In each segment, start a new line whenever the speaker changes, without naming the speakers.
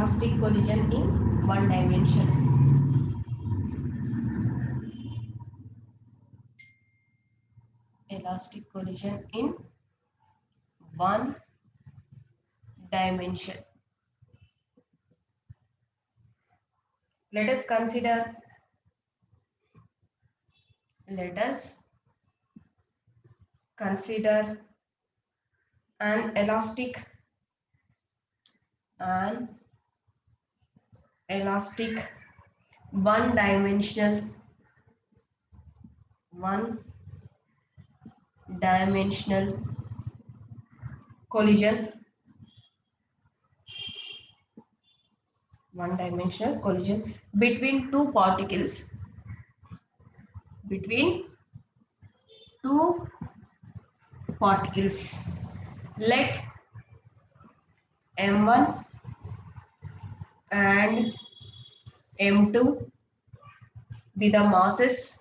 elastic collision in one dimension. Elastic collision in one dimension. Let us consider an elastic one dimensional collision between two particles. Let m1 and m2 be the masses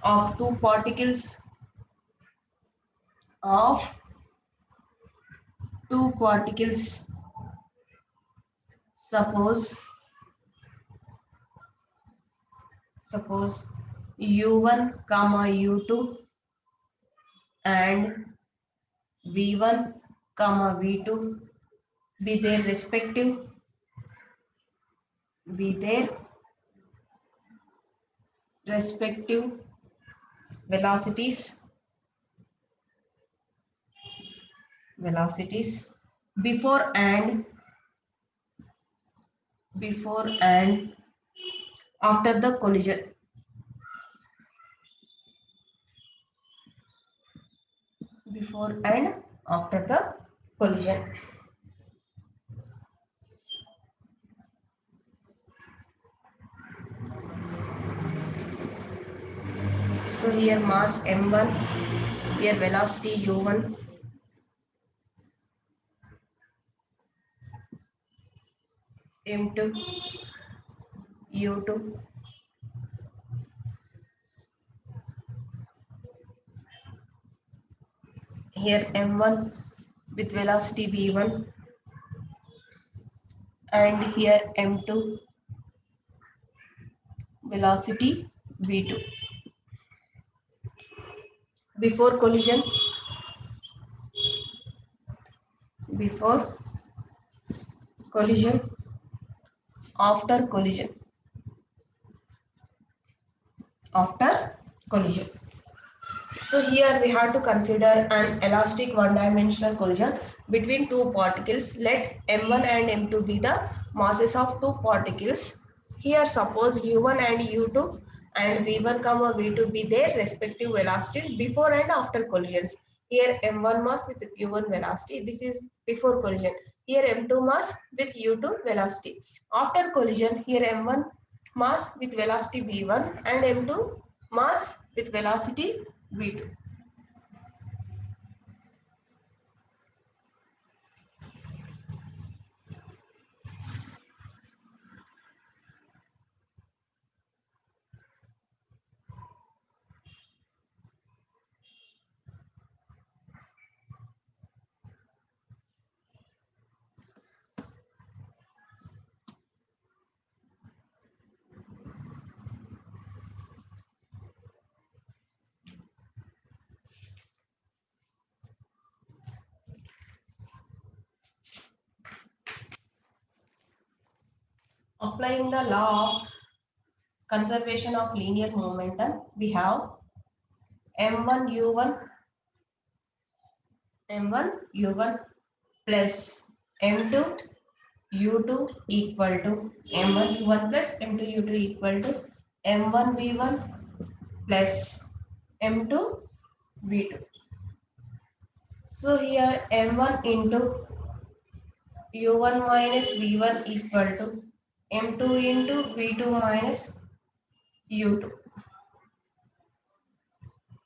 of two particles of two particles. Suppose u1 comma u2 and v1 comma v2 be their respective velocities before and after the collision. So here mass m1, here velocity u1, m2, u2. Here m1 with velocity v1 and here m2 velocity v2. Before collision, after collision. So here we have to consider an elastic one-dimensional collision between two particles. Let m1 and m2 be the masses of two particles. Here suppose u1 and u2 and v1 comma v2 be their respective velocities before and after collisions. Here m1 mass with u1 velocity. This is before collision. Here m2 mass with u2 velocity. After collision, here m1 mass with velocity v1 and m2 mass with velocity v2. Applying the law of conservation of linear momentum, we have m1 u1 plus m2 u2 equal to m1 u1 plus m2 u2 equal to m1 v1 plus m2 v2. So here m1 into u1 minus v1 equal to m2 into v2 minus u2.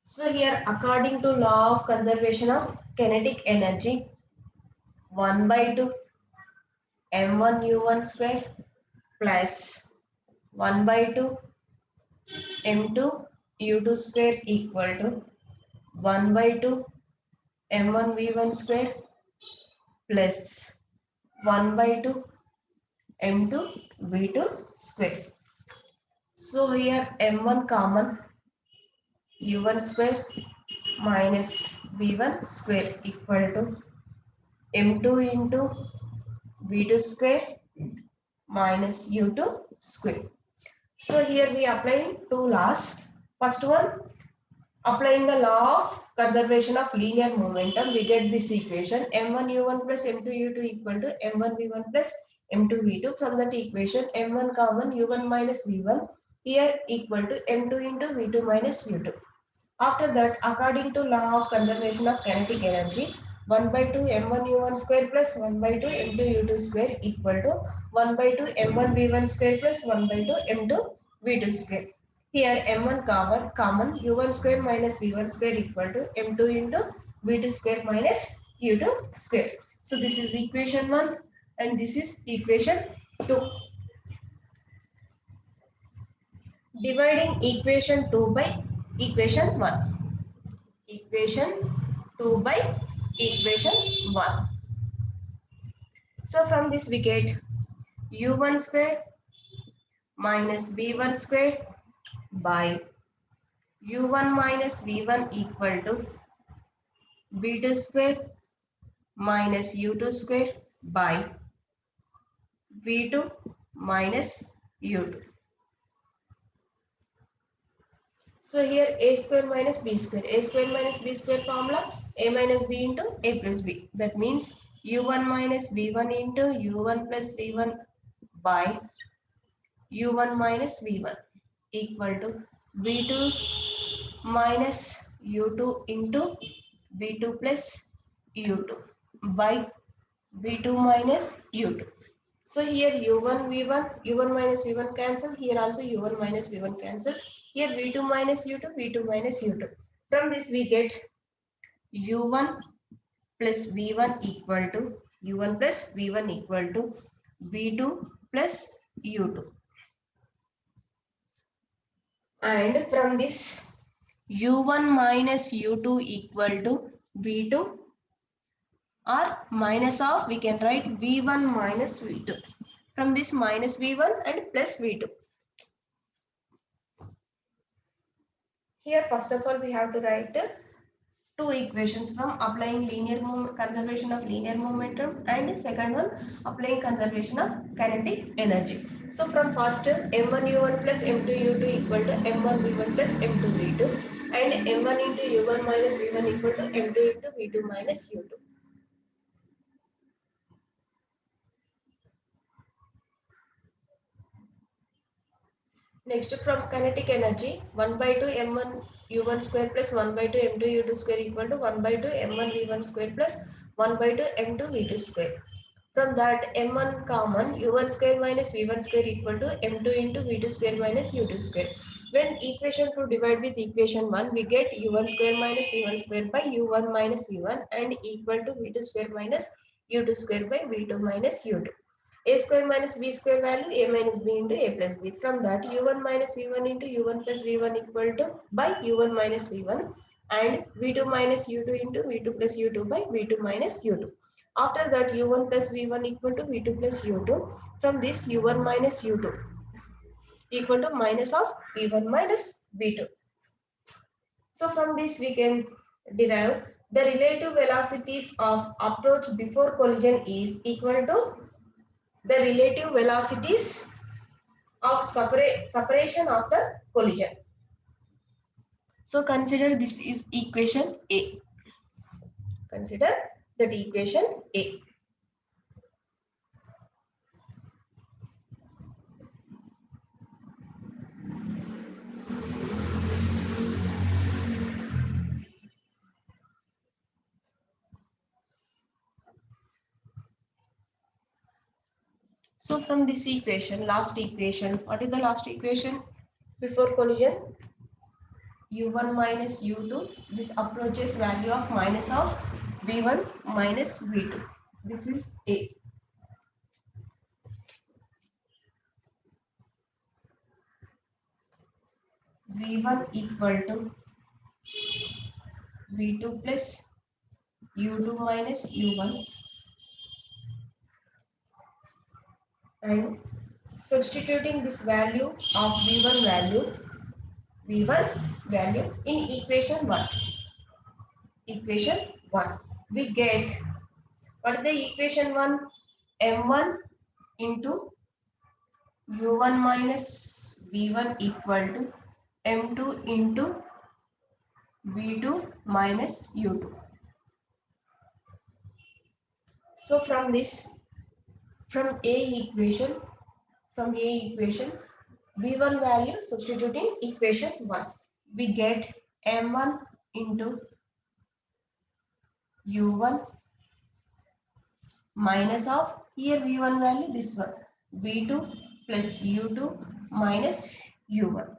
So here according to law of conservation of kinetic energy, 1 by 2 m1 u1 square plus 1 by 2 m2 u2 square equal to 1 by 2 m1 v1 square plus 1 by 2 m2 v2 square. So here m1 common, u1 square minus v1 square equal to m2 into v2 square minus u2 square. So here we apply two laws. First one, applying the law of conservation of linear momentum, we get this equation m1 u1 plus m2 u2 equal to m1 v1 plus m2 v2. From that equation, m1 common, u1 minus v1 here equal to m2 into v2 minus u2. After that, according to law of conservation of kinetic energy, 1 by 2 m1 u1 square plus 1 by 2 m2 u2 square equal to 1 by 2 m1 v1 square plus 1 by 2 m2 v2 square. Here m1 common u1 square minus v1 square equal to m2 into v2 square minus u2 square. So this is equation 1 and this is equation 2. Dividing equation 2 by equation 1. Equation 2 by equation 1. So from this we get u1 square minus v1 square by u1 minus v1 equal to v2 square minus u2 square by v2 minus u2. So here a square minus b square, a square minus b square formula, a minus b into a plus b. That means u1 minus v1 into u1 plus v1 by u1 minus v1 equal to v2 minus u2 into v2 plus u2 by v2 minus u2. So here u1 v1, u1 minus v1 cancel, here also u1 minus v1 cancel, here v2 minus u2, v2 minus u2. From this we get u1 plus v1 equal to u1 plus v1 equal to v2 plus u2. And from this u1 minus u2 equal to v2 or minus of, we can write v1 minus v2. From this minus v1 and plus v2. Here first of all we have to write two equations from applying linear conservation of linear momentum, and second one applying conservation of kinetic energy. So from first m1 u1 plus m2 u2 equal to m1 v1 plus m2 v2, and m1 into u1 minus v1 equal to m2 into v2 minus u2. Next, from kinetic energy, 1 by 2 m1 u1 square plus 1 by 2 m2 u2 square equal to 1 by 2 m1 v1 square plus 1 by 2 m2 v2 square. From that, m1 common, u1 square minus v1 square equal to m2 into v2 square minus u2 square. When equation 2 divide with equation 1, we get u1 square minus v1 square by u1 minus v1 and equal to v2 square minus u2 square by v2 minus u2. A square minus b square value a minus b into a plus b. From that, u1 minus v1 into u1 plus v1 equal to by u1 minus v1 and v2 minus u2 into v2 plus u2 by v2 minus u2. After that, u1 plus v1 equal to v2 plus u2. From this, u1 minus u2 equal to minus of v1 minus v2. So from this we can derive the relative velocities of approach before collision is equal to the relative velocities of separation after collision. So consider this is equation A. Consider that equation A. So from this equation, last equation, what is the last equation before collision? u1 minus u2, this approaches value of minus of v1 minus v2. This is A. v1 equal to v2 plus u2 minus u1, and substituting this value of v1 value in equation 1. Equation 1. We get, what is the equation 1? m1 into u1 minus v1 equal to m2 into v2 minus u2. So from this, from A equation, v1 value substituting equation 1, we get m1 into u1 minus of, here v1 value, this one, v2 plus u2 minus u1,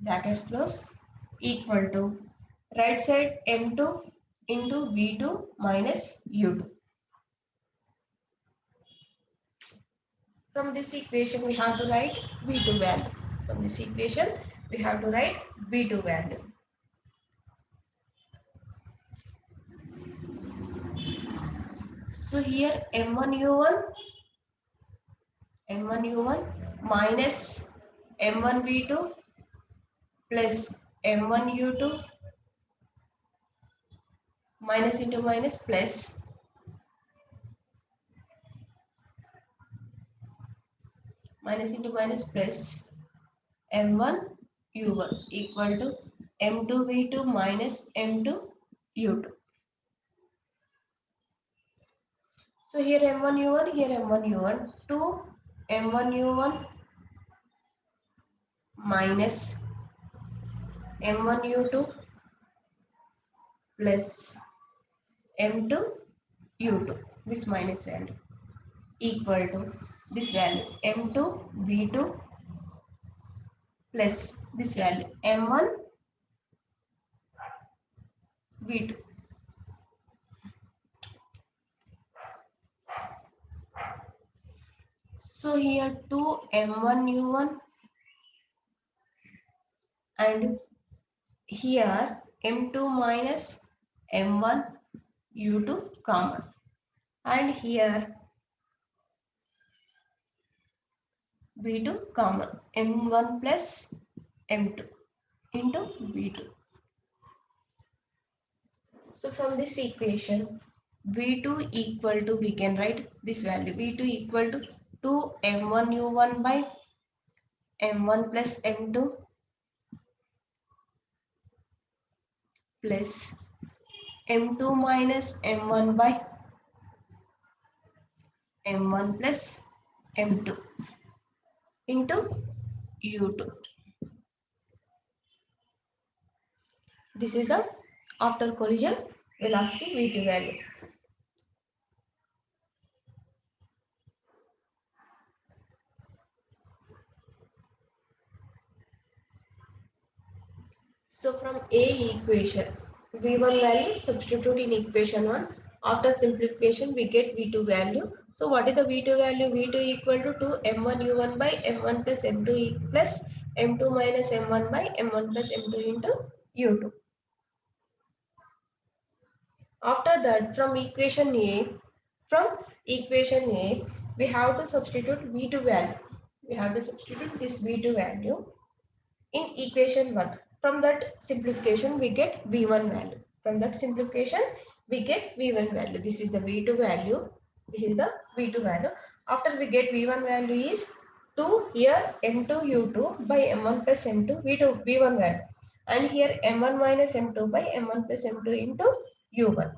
brackets close, equal to, right side m2 into v2 minus u2. From this equation we have to write v2 value. From this equation we have to write v2 value. So here m1u1 minus m1v2 plus m1u2 minus into minus plus plus m1u1 equal to m2v2 minus m2u2. So here m1u1, here m1u1, 2 m1u1 minus m1u2 plus m2u2, this minus value, equal to this value m2v2 plus this value m1v2. So here 2 m1u1 and here m2 minus m1u2 common, and here v2 common, m1 plus m2 into v2. So from this equation v2 equal to, we can write this value, v2 equal to 2 m1u1 by m1 plus m2 plus m2 minus m1 by m1 plus m2 into u2. This is the after collision velocity v2 value. So from A equation, v1 value substitute in equation 1. After simplification we get v2 value. So what is the v2 value? v2 equal to 2 m1u1 by m1 plus m2 plus m2 minus m1 by m1 plus m2 into u2. After that, from equation A, we have to substitute v2 value. We have to substitute this v2 value in equation 1. From that simplification, we get v1 value. From that simplification, we get v1 value. This is the v2 value. This is the v2 value. After we get v1 value is 2 here m2 u2 by m1 plus m2 v1 value. And here m1 minus m2 by m1 plus m2 into u1.